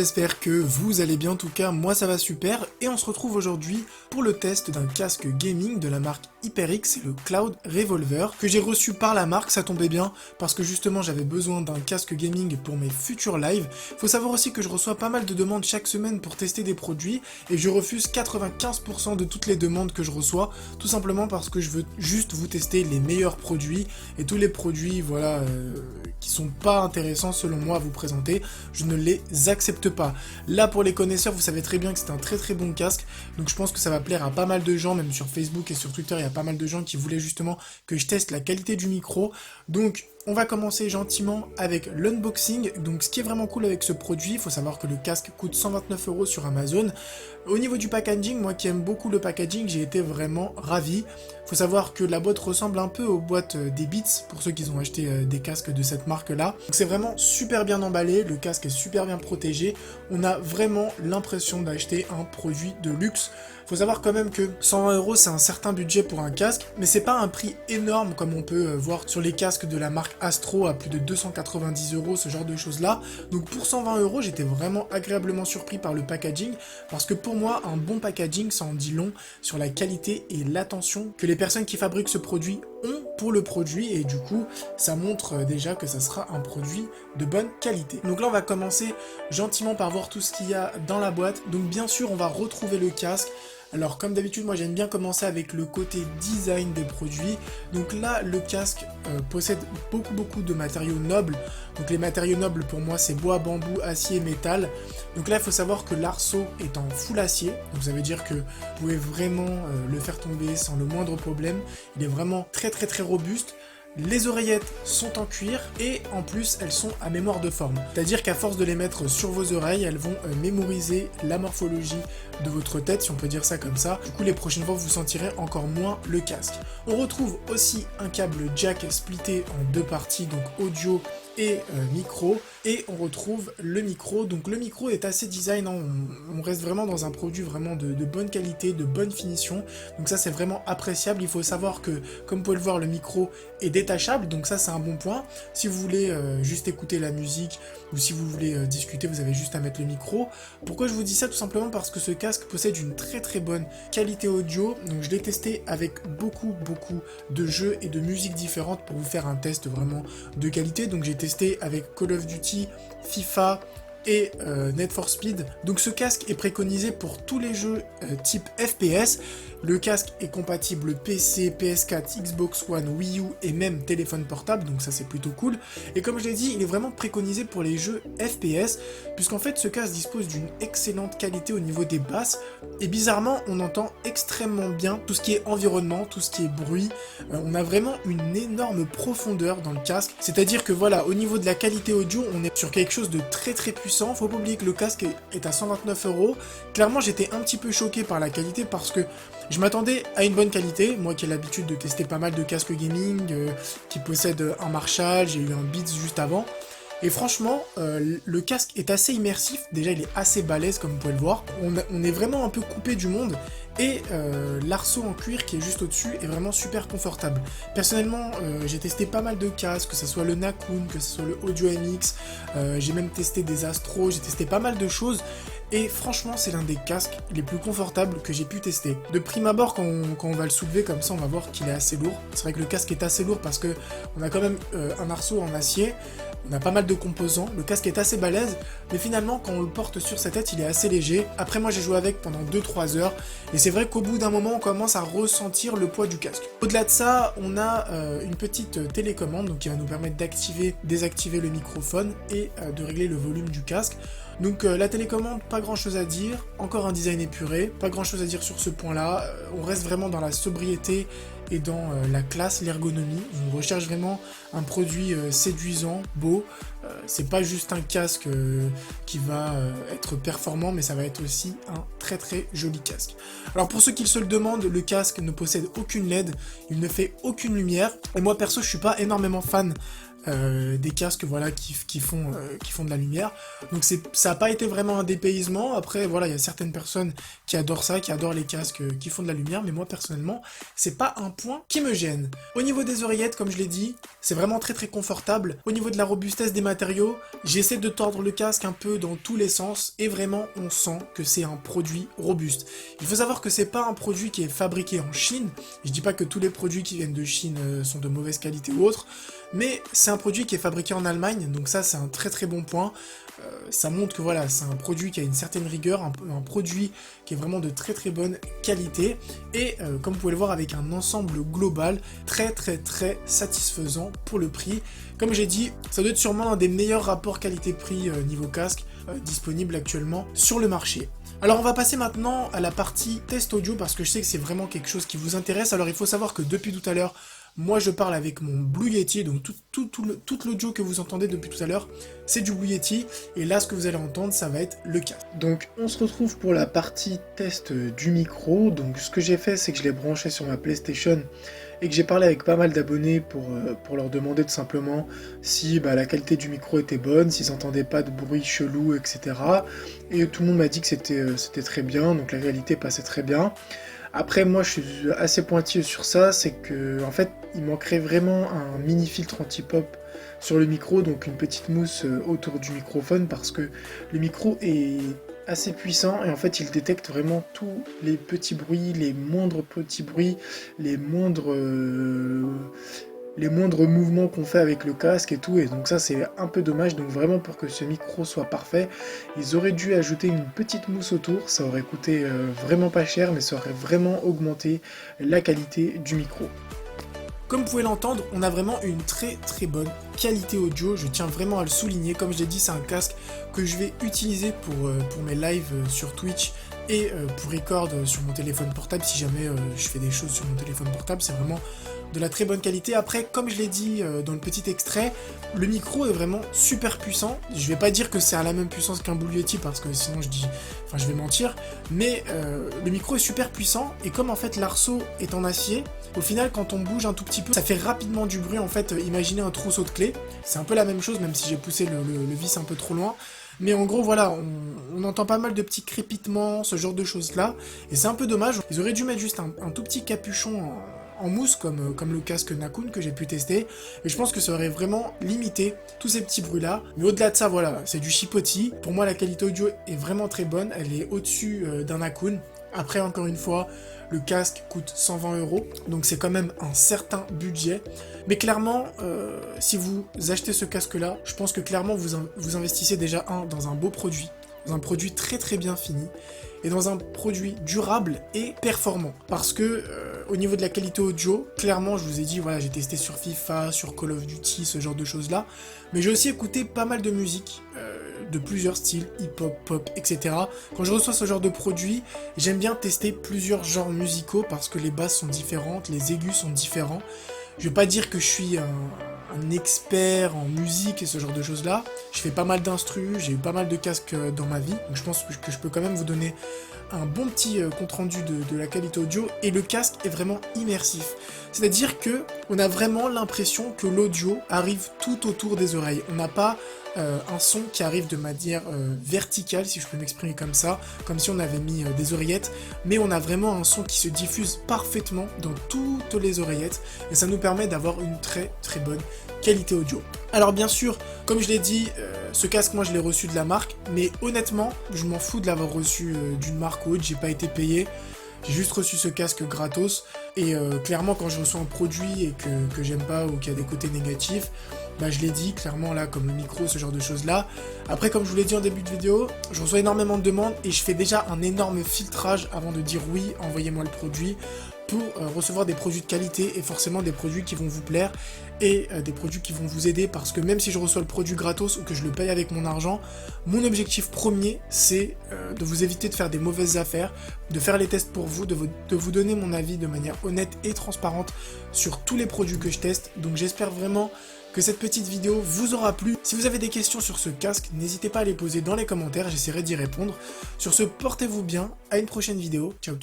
j'espère que vous allez bien, en tout cas moi ça va super, et on se retrouve aujourd'hui pour le test d'un casque gaming de la marque HyperX, c'est le Cloud Revolver, que j'ai reçu par la marque, ça tombait bien, parce que justement j'avais besoin d'un casque gaming pour mes futurs lives. Faut savoir aussi que je reçois pas mal de demandes chaque semaine pour tester des produits, et je refuse 95% de toutes les demandes que je reçois, tout simplement parce que je veux juste vous tester les meilleurs produits, et tous les produits, voilà, qui sont pas intéressants selon moi à vous présenter, je ne les accepte pas. Là pour les connaisseurs, vous savez très bien que c'est un très bon casque, donc je pense que ça va plaire à pas mal de gens, même sur Facebook et sur Twitter, il y a pas mal de gens qui voulaient justement que je teste la qualité du micro. Donc on va commencer gentiment avec l'unboxing. Donc ce qui est vraiment cool avec ce produit, il faut savoir que le casque coûte 129 € sur Amazon. Au niveau du packaging, moi qui aime beaucoup le packaging, j'ai été vraiment ravi. Faut savoir que la boîte ressemble un peu aux boîtes des Beats, pour ceux qui ont acheté des casques de cette marque-là. C'est vraiment super bien emballé, le casque est super bien protégé. On a vraiment l'impression d'acheter un produit de luxe. Faut savoir quand même que 120 € c'est un certain budget pour un casque, mais c'est pas un prix énorme comme on peut voir sur les casques de la marque Astro à plus de 290 €, ce genre de choses là. Donc pour 120 € j'étais vraiment agréablement surpris par le packaging, parce que pour moi un bon packaging ça en dit long sur la qualité et l'attention que les personnes qui fabriquent ce produit ont pour le produit, et du coup ça montre déjà que ça sera un produit de bonne qualité. Donc là on va commencer gentiment par voir tout ce qu'il y a dans la boîte. Donc bien sûr on va retrouver le casque. Alors comme d'habitude moi j'aime bien commencer avec le côté design des produits. Donc là le casque possède beaucoup de matériaux nobles. Donc les matériaux nobles pour moi c'est bois, bambou, acier, métal. Donc là il faut savoir que l'arceau est en full acier. Donc ça veut dire que vous pouvez vraiment le faire tomber sans le moindre problème. Il est vraiment très robuste. Les oreillettes sont en cuir et en plus elles sont à mémoire de forme. C'est-à-dire qu'à force de les mettre sur vos oreilles, elles vont mémoriser la morphologie de votre tête, si on peut dire ça comme ça. Du coup les prochaines fois vous sentirez encore moins le casque. On retrouve aussi un câble jack splitté en deux parties, donc audio et micro, et on retrouve le micro. Donc le micro est assez design, hein. On reste vraiment dans un produit vraiment de bonne qualité, de bonne finition, donc ça c'est vraiment appréciable. Il faut savoir que, comme vous pouvez le voir, le micro est détachable, donc ça c'est un bon point. Si vous voulez juste écouter la musique, ou si vous voulez discuter, vous avez juste à mettre le micro. Pourquoi je vous dis ça? Tout simplement parce que ce casque possède une très bonne qualité audio. Donc je l'ai testé avec beaucoup de jeux et de musiques différentes pour vous faire un test vraiment de qualité. Donc j'ai testé avec Call of Duty, FIFA et Need for Speed. Donc ce casque est préconisé pour tous les jeux type FPS. Le casque est compatible PC, PS4, Xbox One, Wii U et même téléphone portable, donc ça c'est plutôt cool. Et comme je l'ai dit, il est vraiment préconisé pour les jeux FPS, puisqu'en fait ce casque dispose d'une excellente qualité au niveau des basses, et bizarrement on entend extrêmement bien tout ce qui est environnement, tout ce qui est bruit. On a vraiment une énorme profondeur dans le casque, c'est-à-dire que voilà, au niveau de la qualité audio, on est sur quelque chose de très puissant. Faut pas oublier que le casque est à 129 €. Clairement j'étais un petit peu choqué par la qualité, parce que je m'attendais à une bonne qualité, moi qui ai l'habitude de tester pas mal de casques gaming, qui possèdent un Marshall, j'ai eu un Beats juste avant, et franchement, le casque est assez immersif, déjà il est assez balèze comme vous pouvez le voir, on est vraiment un peu coupé du monde, et l'arceau en cuir qui est juste au-dessus est vraiment super confortable. Personnellement, j'ai testé pas mal de casques, que ce soit le Nakun, que ce soit le Audio MX, j'ai même testé des Astro, j'ai testé pas mal de choses, et franchement c'est l'un des casques les plus confortables que j'ai pu tester. De prime abord, quand on va le soulever comme ça, on va voir qu'il est assez lourd. C'est vrai que le casque est assez lourd parce que on a quand même un arceau en acier, on a pas mal de composants, le casque est assez balèze, mais finalement quand on le porte sur sa tête il est assez léger. Après moi j'ai joué avec pendant 2-3 heures, et c'est vrai qu'au bout d'un moment on commence à ressentir le poids du casque. Au-delà de ça, on a une petite télécommande, donc qui va nous permettre d'activer, désactiver le microphone et de régler le volume du casque. Donc la télécommande, pas grand chose à dire, encore un design épuré, pas grand chose à dire sur ce point là, on reste vraiment dans la sobriété et dans la classe, l'ergonomie. On recherche vraiment un produit séduisant, beau, c'est pas juste un casque qui va être performant, mais ça va être aussi un très joli casque. Alors pour ceux qui se le demandent, le casque ne possède aucune LED, il ne fait aucune lumière, et moi perso je suis pas énormément fan des casques voilà qui font de la lumière. Donc ça n'a pas été vraiment un dépaysement. Après voilà, il y a certaines personnes qui adorent ça, qui adorent les casques qui font de la lumière, mais moi personnellement c'est pas un point qui me gêne. Au niveau des oreillettes, comme je l'ai dit, c'est vraiment très très confortable. Au niveau de la robustesse des matériaux, j'essaie de tordre le casque un peu dans tous les sens et vraiment on sent que c'est un produit robuste. Il faut savoir que c'est pas un produit qui est fabriqué en Chine. Je dis pas que tous les produits qui viennent de Chine sont de mauvaise qualité ou autre, mais c'est un produit qui est fabriqué en Allemagne, donc ça c'est un très très bon point. Ça montre que voilà, c'est un produit qui a une certaine rigueur, un produit qui est vraiment de très très bonne qualité, et comme vous pouvez le voir avec un ensemble global très très très satisfaisant pour le prix. Comme j'ai dit, ça doit être sûrement un des meilleurs rapports qualité-prix niveau casque disponible actuellement sur le marché. Alors on va passer maintenant à la partie test audio parce que je sais que c'est vraiment quelque chose qui vous intéresse. Alors il faut savoir que depuis tout à l'heure, moi je parle avec mon Blue Yeti, donc toute l'audio que vous entendez depuis tout à l'heure, c'est du Blue Yeti, et là ce que vous allez entendre, ça va être le casque. Donc on se retrouve pour la partie test du micro. Donc ce que j'ai fait, c'est que je l'ai branché sur ma PlayStation et que j'ai parlé avec pas mal d'abonnés pour leur demander tout simplement si la qualité du micro était bonne, s'ils n'entendaient pas de bruit chelou, etc. Et tout le monde m'a dit que c'était très bien, donc la qualité passait très bien. Après moi je suis assez pointilleux sur ça, c'est que en fait il manquerait vraiment un mini filtre anti-pop sur le micro, donc une petite mousse autour du microphone, parce que le micro est assez puissant et en fait il détecte vraiment tous les petits bruits, les moindres petits bruits, les moindres mouvements qu'on fait avec le casque et tout, et donc ça c'est un peu dommage. Donc vraiment, pour que ce micro soit parfait, ils auraient dû ajouter une petite mousse autour, ça aurait coûté vraiment pas cher, mais ça aurait vraiment augmenté la qualité du micro. Comme vous pouvez l'entendre, on a vraiment une très très bonne qualité audio, je tiens vraiment à le souligner. Comme je l'ai dit, c'est un casque que je vais utiliser pour mes lives sur Twitch et pour record sur mon téléphone portable. Si jamais je fais des choses sur mon téléphone portable, c'est vraiment de la très bonne qualité. Après, comme je l'ai dit dans le petit extrait, le micro est vraiment super puissant. Je vais pas dire que c'est à la même puissance qu'un Blue Yeti parce que sinon je vais mentir, mais le micro est super puissant, et comme en fait l'arceau est en acier, au final quand on bouge un tout petit peu, ça fait rapidement du bruit. En fait, imaginez un trousseau de clés, c'est un peu la même chose, même si j'ai poussé le vis un peu trop loin. Mais en gros, voilà, on entend pas mal de petits crépitements, ce genre de choses-là, et c'est un peu dommage. Ils auraient dû mettre juste un tout petit capuchon en mousse, comme le casque Nakun que j'ai pu tester, et je pense que ça aurait vraiment limité tous ces petits bruits-là. Mais au-delà de ça, voilà, c'est du chipotis. Pour moi, la qualité audio est vraiment très bonne, elle est au-dessus d'un Nakun. Après, encore une fois, le casque coûte 120 €, donc c'est quand même un certain budget. Mais clairement, si vous achetez ce casque-là, je pense que clairement vous investissez déjà dans un beau produit, dans un produit très très bien fini, et dans un produit durable et performant. Parce que au niveau de la qualité audio, clairement, je vous ai dit, voilà, j'ai testé sur FIFA, sur Call of Duty, ce genre de choses-là, mais j'ai aussi écouté pas mal de musique, de plusieurs styles, hip-hop, pop, etc. Quand je reçois ce genre de produit, j'aime bien tester plusieurs genres musicaux parce que les basses sont différentes, les aigus sont différents. Je vais pas dire que je suis un expert en musique et ce genre de choses-là. Je fais pas mal d'instrus, j'ai eu pas mal de casques dans ma vie, donc je pense que je peux quand même vous donner un bon petit compte-rendu de la qualité audio, et le casque est vraiment immersif. C'est-à-dire que on a vraiment l'impression que l'audio arrive tout autour des oreilles. On n'a pas un son qui arrive de manière verticale, si je peux m'exprimer comme ça, comme si on avait mis des oreillettes, mais on a vraiment un son qui se diffuse parfaitement dans toutes les oreillettes, et ça nous permet d'avoir une très très bonne qualité audio. Alors bien sûr, comme je l'ai dit, ce casque, moi je l'ai reçu de la marque, mais honnêtement, je m'en fous de l'avoir reçu d'une marque ou autre, j'ai pas été payé. J'ai juste reçu ce casque gratos, et clairement quand je reçois un produit et que j'aime pas ou qu'il y a des côtés négatifs, je l'ai dit clairement là, comme le micro, ce genre de choses là. Après, comme je vous l'ai dit en début de vidéo, je reçois énormément de demandes et je fais déjà un énorme filtrage avant de dire oui, envoyez-moi le produit, pour recevoir des produits de qualité et forcément des produits qui vont vous plaire et des produits qui vont vous aider, parce que même si je reçois le produit gratos ou que je le paye avec mon argent, mon objectif premier c'est de vous éviter de faire des mauvaises affaires, de faire les tests pour vous, de vous donner mon avis de manière honnête et transparente sur tous les produits que je teste. Donc j'espère vraiment que cette petite vidéo vous aura plu. Si vous avez des questions sur ce casque, n'hésitez pas à les poser dans les commentaires, j'essaierai d'y répondre. Sur ce, portez-vous bien, à une prochaine vidéo, ciao tout le monde.